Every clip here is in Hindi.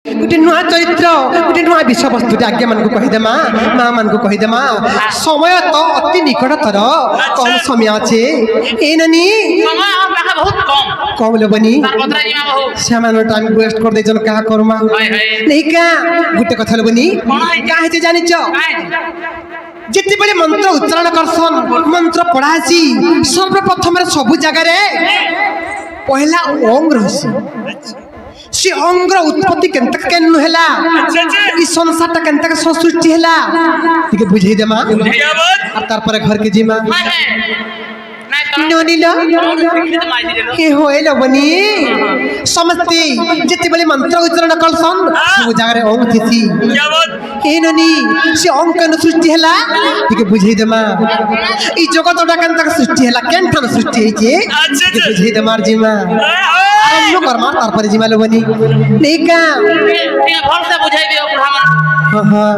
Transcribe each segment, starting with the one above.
गोटे नुआ चरित्र गोटे नुआ विषय वस्तु आज्ञा मान कहीदेमा माँ मान कहीदेमा समय तो अति निकटतर कम समय अच्छे ए नानी बहुत कम कम लोबनी से टाइम वेस्ट कर देजन क्या करमा नहीं क्या गोटे कथा लोबनी क्या है जानी जिते बड़े मंत्र उच्चारण करसन मंत्र पढ़ासी सर्वप्रथम सबु जगार पहला ओम रहसी से अंगर उत्पत्ति केनतक केनु हैला ई संसारटा केनतक सृष्टि हैला ठीक है बुझाई देमा अब तार पर घर के जीमा नोनिलो के होइलो बनी समस्ते जति बले मंत्र उच्चारण करसन सब जगह ओम थिसी क्या बात ए नोनी से ओम केनु सृष्टि हैला ठीक है बुझाई देमा ई जगतटा केनतक सृष्टि हैला केनठन सृष्टि हैचे अच्छा बुझाई देमार जीमा आरंभ करमा तार पर जीमा लोबनी नहीं का भल से बुझाई दियो बुढ़ामा हां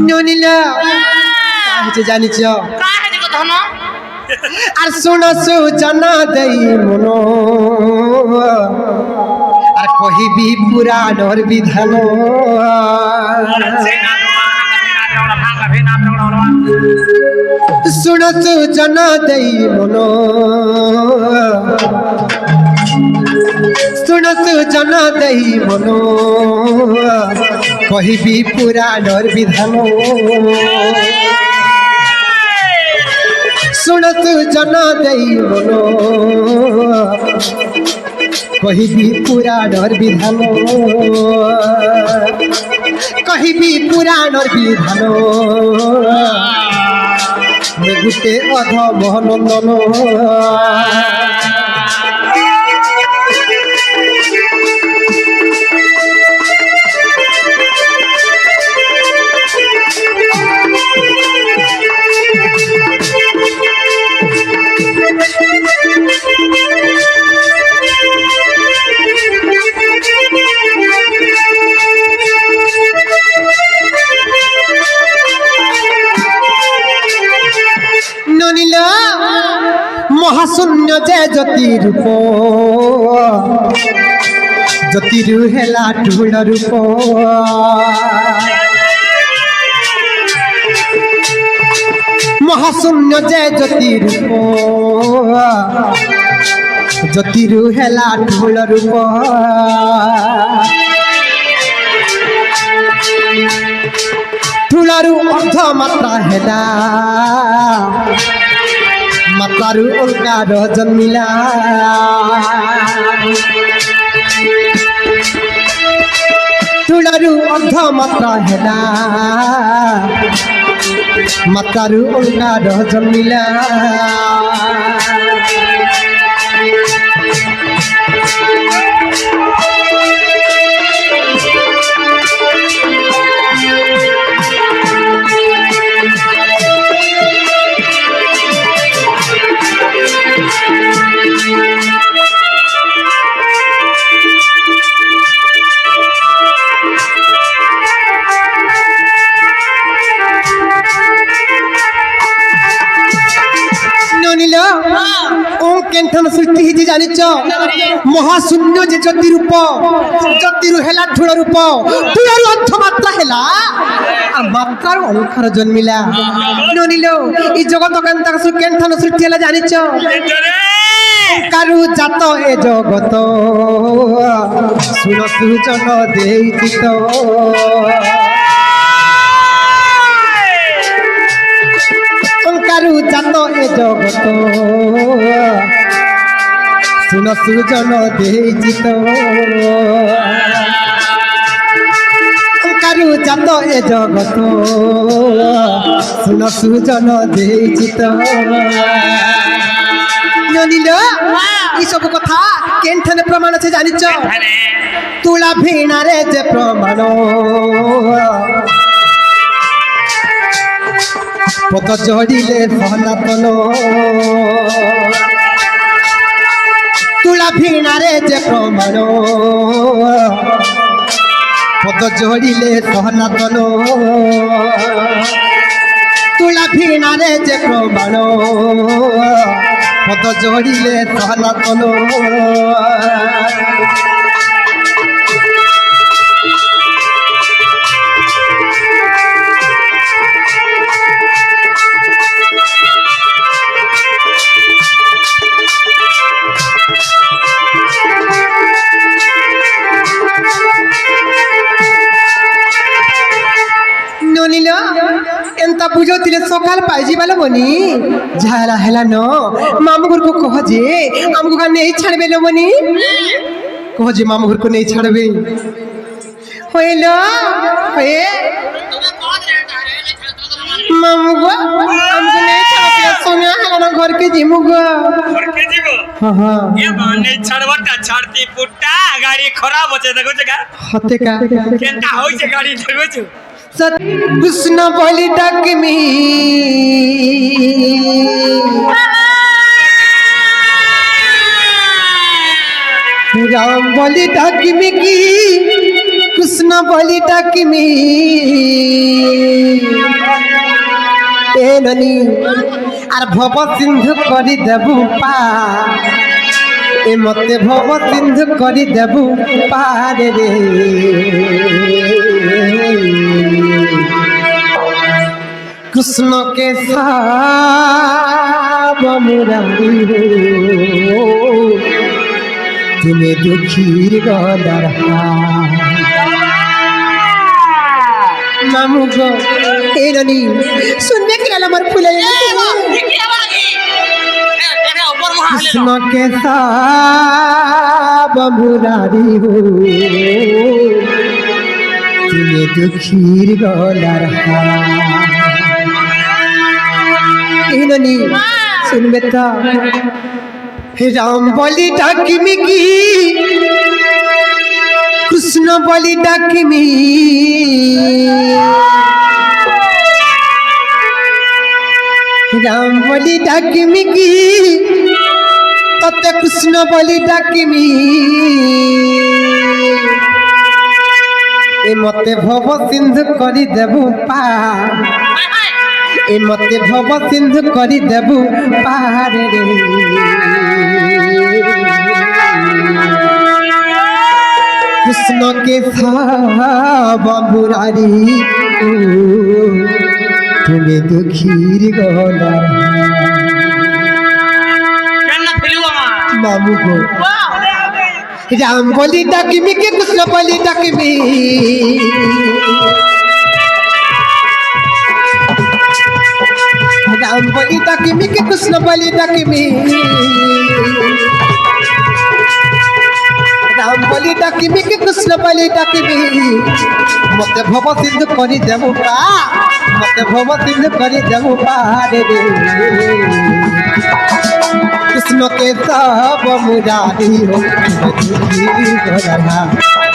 नोनिलो काहे जानि छ काहे जे कथन আর শুনছু জানা দেই মনো আর কহিবি পুরাণর বিধান শুনছু জানা দেই মনো শুনছু জানা দেই মনো কহিবি পুরাণর বিধান सुनत जना दई मनो कहिबी पुराणर विधान कहिबी पुराणर विधान गुटे अध मोहनंदन महाशून्य जय ज्योति रूप ज्योतिरु हेला ढूल रूप महाशून्य जय ज्योति रूप ज्योतिरु हेला ढूल रूप ढूलरु अर्ध मात्रा हेला मातारु ओंकार जन्मिला तुलारु अर्ध मात्रा हेला मातारु ओंकार जन्मिला केनठन सृष्टि हिजी जानिच महाशून्य जे ज्योति रूप ज्योतिरु हेला ढूल रूप ढूलरु अर्थ मात्रा हेला आ मात्रार ओंकार जन्मिला ननिलो ई जगत केनतक केनठन सृष्टि हेला जानिच ओंकारु जात ए जगत सुन सुजन देई चित ओंकारु जात ए जगत सुन सुजन देई चित ओंकारु जात ए जगत सुन सुजन देई चित ननिलो ई सब कथा केनठने प्रमाण छे जानिच तुला भिना रे जे प्रमाण पत जड़िले सनातन तुला भिना रे जे प्रमाण पत जड़िले सनातन तुला भिना रे जे प्रमाण पद जड़िले सनातन হেন্তা বুঝাউଥିଲେ সকাল পাইଯିବାଲ বনি ঝালা হেলা ন মামু ঘরକୁ কহ যে আমକୁ গান নেই ছাড়বে লো বনি কহ যে মামু ঘরକୁ নেই ছাড়বে হইল হয়ে মামু গো আমକୁ নেই ছাড়বে সোনা হেলা ন ঘরকে জিমু গো ঘরকে যাব হ্যাঁ হ্যাঁ এ মানে ছাড়বাটা ছাড়তি পুট্টা গাড়ি খারাপ আছে দেখো জায়গা হতে কা কেনটা হইছে গাড়ি দেখো সত কৃষ্ণ বলি ডাকমি রাম বলি ডাকমি কি কৃষ্ণ বলি ডাকমি এ ননি আর ভব সিন্ধু করি দেবু পা এ মতে ভব সিন্ধু করি দেবু পারে রে কৃষ্ণ কে সাব মুরারি হো তুমি দুঃখীর গলার মামু গো এই রানী শুনবে কি আমার ফুলে কৃষ্ণ কে সাব মুরারি হো তুমি দুঃখীর গলার ইনানি শুনবে তা রাম বলি ডাকিমি কি কৃষ্ণ বলি ডাকিমি রাম বলি ডাকিমি কি ততে কৃষ্ণ বলি ডাকিমি এ মতে ভব সিন্ধু করি দেবু পা এ মতে ভব সিন্ধু করি দেবু পাহাড়ে রে কৃষ্ণ কে সাব মুরারি তুমি দুঃখীর গলার মামু গো রাম বলি ডাকিমি কে কৃষ্ণ বলি ডাকিমি রাম বলি ডাকিমি কে কৃষ্ণ বলি ডাকিমি রাম বলি ডাকিমি কে কৃষ্ণ বলি ডাকিমি মতে ভব সিন্ধু করি দেবু পা মতে ভব সিন্ধু করি দেবু পারে রে কৃষ্ণ কে সাব মুরারি হো দুঃখী গলা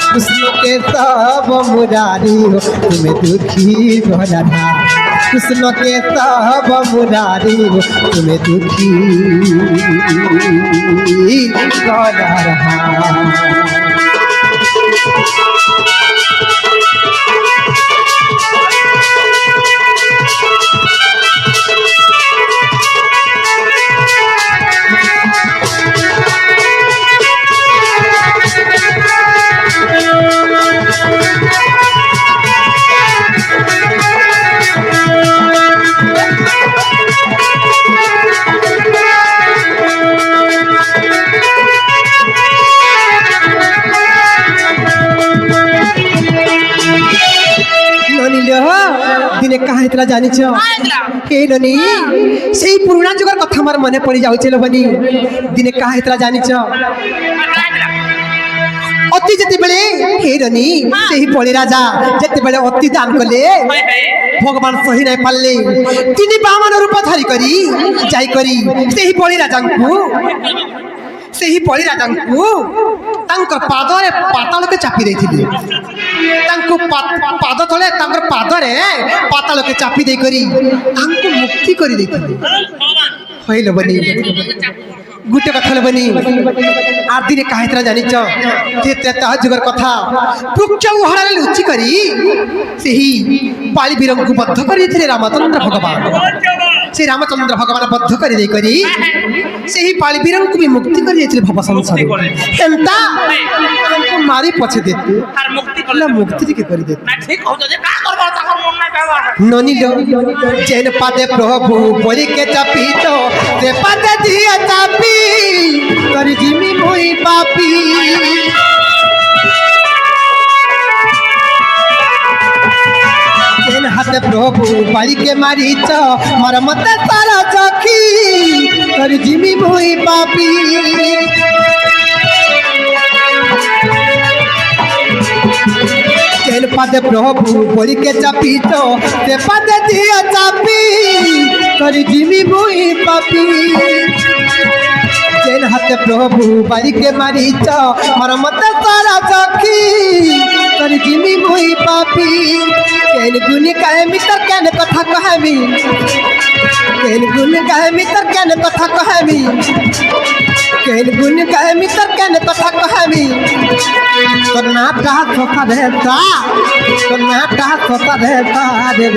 কৃষ্ণ কে সাব মুরারি হো তুমি দুঃখী গলা কৃষ্ণ কে সাব মুরারি হো তুমি দুঃখী গলা দিনে কাହା ହେଇଥିଲା ଜାଣିଛ ହେଇଲନି ସେଇ ପୁରୁଣା ଯୁଗର କଥା ମୋର ମନେ ପଡି ଯାଉଛି ଲୋବନି ଦିନେ କାହା ହେଇଥିଲା ଜାଣିଛ ଅତି ଯେତେବେଳେ ହେଇଲନି ସେହି ବଳି ରାଜା ଯେତେବେଳେ ଅତି ଦାନ କଲେ ଭଗବାନ ସହି ନାଇଁ ପାରିଲେ ତିନି ବାମନ ରୂପ ଧରି କରି ଯାଇକରି ସେହି ବଳି ରାଜାଙ୍କୁ ସେହି ବଳି ରାଜାଙ୍କୁ ତାଙ୍କ ପାଦରେ ପାତାଳକେ ଚାପି ଦେଇଥିଲେ ତାଙ୍କୁ ପାଦ ତଳେ ତାଙ୍କର ପାଦରେ ପାତାଳକେ ଚାପି ଦେଇକରି ତାଙ୍କୁ ମୁକ୍ତି କରି ଦେଇଥିଲେ ହଇଲ ବନି ଗୋଟେ କଥା ଲୋବନି আর দিনে কাহিতরা জানিছ যে ত্রেতা যুগর কথা বৃক্ষ উহাড়ে লুচি করি সেই বালি বীরଙ୍କୁ বদ্ধ করে রামচন্দ্র ভগবান সেই রামচন্দ্র ভগবান বদ্ধ করে দেই করি সেই বালি বীরଙ୍କୁ ବି মুক্তি করে দিয়েছিল ভব সংসার হেন্তা মারি পছে দিতে আর মুক্তি না মুক্তি টিকে করে দিতে না ঠিক হতো যে কা করব তখন মন নাই বাবা ননিল যেন পাদে প্রভু বলিকে চাপিত সে পাদে দিয়ে চাপি করি জিমি মই পাপি যেন হাত हाथ प्रभु बाड़ी के मारीच मोर मत सारा सखी कर जिमी भूई पापी तेल पद प्रभु बोली के चापीच ते पद दिया चापी कर जिमी भूई पापी तेल हाथ प्रभु बाड़ी के मारीच मोर मत सारा सखी कर जिमी भूई पापी केन गुण कहे मित्र केन कथा कहमी केन गुण कहे मित्र केन कथा कहमी केन गुण कहे मित्र केन कथा कहमी तो नाटा सोता रहता रे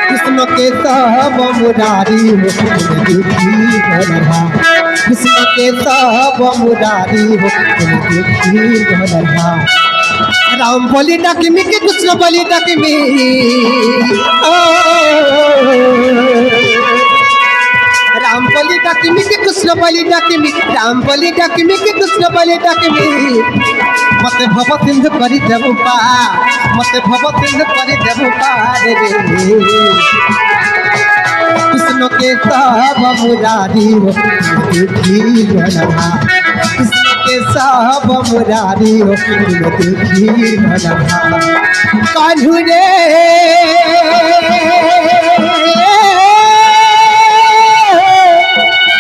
कृष्ण के सब मुरारी हो दुखी भरहा कृष्ण के सब मुरारी हो दुखी भरहा राम बोली डकमी के कृष्ण बोली डकमी राम बोली डकमी के कृष्ण बोली डकमी राम बोली डकमी के कृष्ण बोली डकमी मत भव सिंधु करी देबु पा मत भव सिंधु करी देबु पा रे कृष्ण के सब मुरारी हो दुखी भरहा कृष्ण के सब मुरारी हो दुखी भरहा कान्हू रे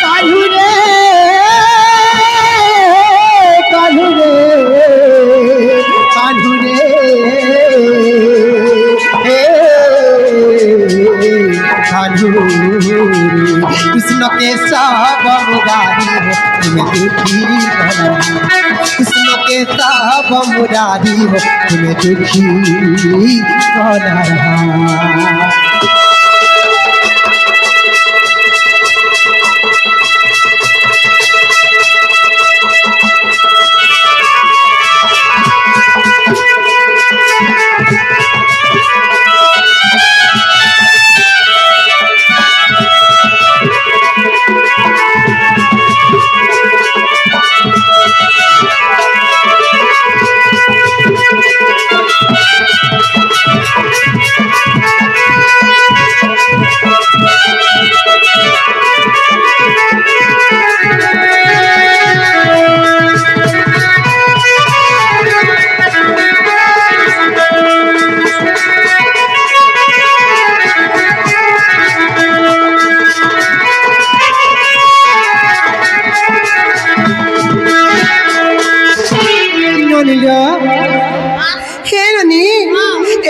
कान्हू रे कान्हू रे कान्हू रे कान्हू कृष्ण के सब मुरारी हो तुम्हें दुखी भरहा कृष्ण के सब मुरारी हो तुम्हें दुखी भरहा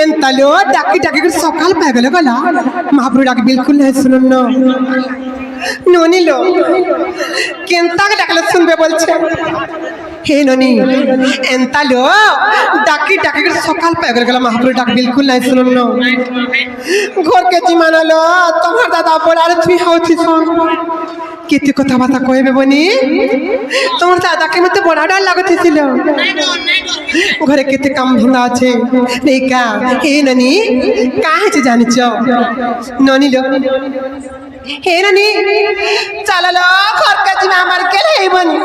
ఎంతలో డక్కి డక్కి సొక్కాలు పెగలగల మహాప్రభు నాకు బిల్కుల్ नहीं सुननो नोनी लो केंता के डकले सुनबे बोलछे हे नोनी ఎంతలో డక్కి డక్కి సొక్కాలు పెగలగల మహాప్రభు నాకు बिल्कुल नहीं सुननो घर के जीमाना लो तुम्हार दादा बड़ारे तुई हाउची सन केते কথা বাতা কইবে বনি তোমার দাদাকে মতে বড় ডর লাগতেছিল ঘরে কেতে কাম ধন্দা আছে নেই কা হে ননি কাহে যে জানিছ ননি লো হে ননি চলো লো ঘর কাজি আমার কে বনি